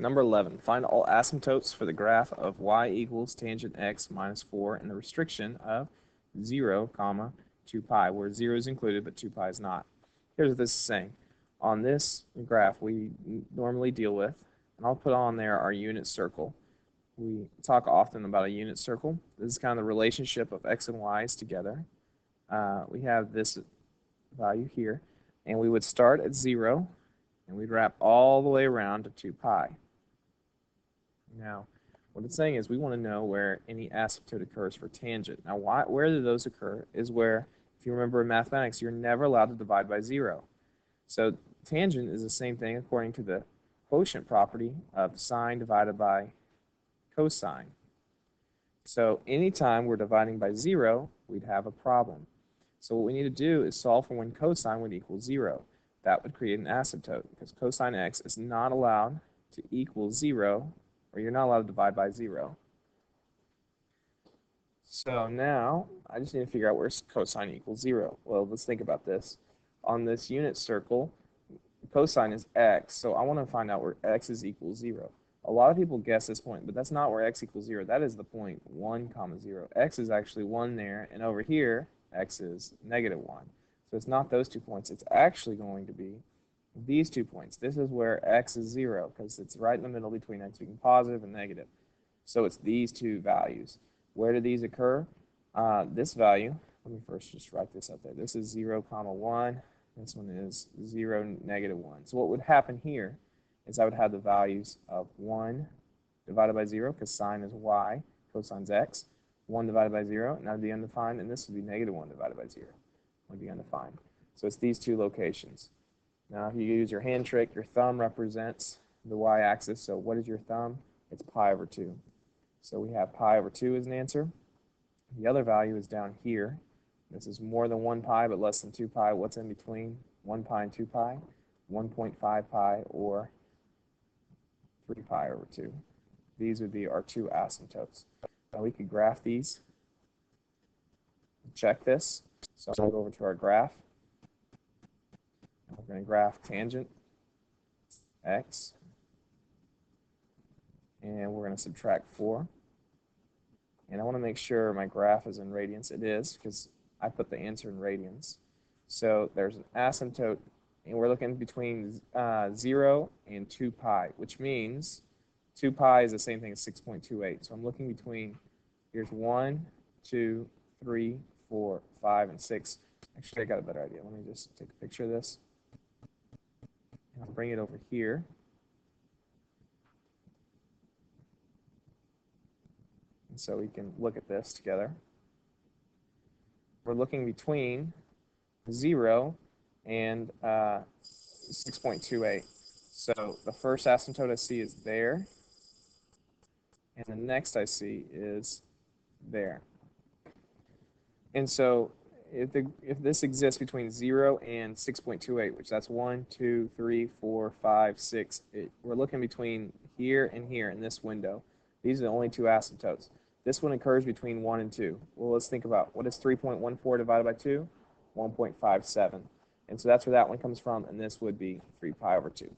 Number 11, find all asymptotes for the graph of y equals tangent x minus 4 and the restriction of 0, comma, 2 pi, where 0 is included but 2 pi is not. Here's what this is saying. On this graph we normally deal with, and I'll put on there our unit circle. We talk often about a unit circle. This is kind of the relationship of x and y's together. We have this value here, and we would start at 0, and we'd wrap all the way around to 2 pi. Now, what it's saying is we want to know where any asymptote occurs for tangent. Now, where do those occur is where, if you remember in mathematics, you're never allowed to divide by 0. So tangent is the same thing according to the quotient property of sine divided by cosine. So anytime we're dividing by 0, we'd have a problem. So what we need to do is solve for when cosine would equal 0. That would create an asymptote because cosine x is not allowed to equal 0, or you're not allowed to divide by 0. So now I just need to figure out where cosine equals 0. Well, let's think about this. On this unit circle, cosine is x, so I want to find out where x is equal 0. A lot of people guess this point, but that's not where x equals 0. That is the point 1, 0. X is actually 1 there, and over here, x is negative 1. So it's not those 2 points. It's actually going to be these 2 points. This is where x is 0, because it's right in the middle between x being positive and negative. So it's these two values. Where do these occur? This value, let me first just write this up there. This is 0, 1. This one is 0, negative 1. So what would happen here is I would have the values of 1 divided by 0, because sine is y, cosine's x. 1 divided by 0, and that would be undefined, and this would be negative 1 divided by 0. Would be undefined. So it's these two locations. Now, if you use your hand trick, your thumb represents the y-axis. So what is your thumb? It's pi over 2. So we have pi over 2 as an answer. The other value is down here. This is more than 1 pi, but less than 2 pi. What's in between 1 pi and 2 pi? 1.5 pi or 3 pi over 2. These would be our two asymptotes. Now we could graph these. Check this. So I'm going to go over to our graph. We're going to graph tangent x, and we're going to subtract 4. And I want to make sure my graph is in radians. It is, because I put the answer in radians. So there's an asymptote, and we're looking between 0 and 2 pi, which means 2 pi is the same thing as 6.28. So I'm looking between, here's 1, 2, 3, 4, 5, and 6. Actually, I got a better idea. Let me just take a picture of this. And I'll bring it over here. And so we can look at this together. We're looking between 0 and 6.28. So the first asymptote I see is there, and the next I see is there. And so if this exists between 0 and 6.28, which that's 1, 2, 3, 4, 5, 6, we're looking between here and here in this window. These are the only two asymptotes. This one occurs between 1 and 2. Well, let's think about what is 3.14 divided by 2? 1.57. And so that's where that one comes from, and this would be 3 pi over 2.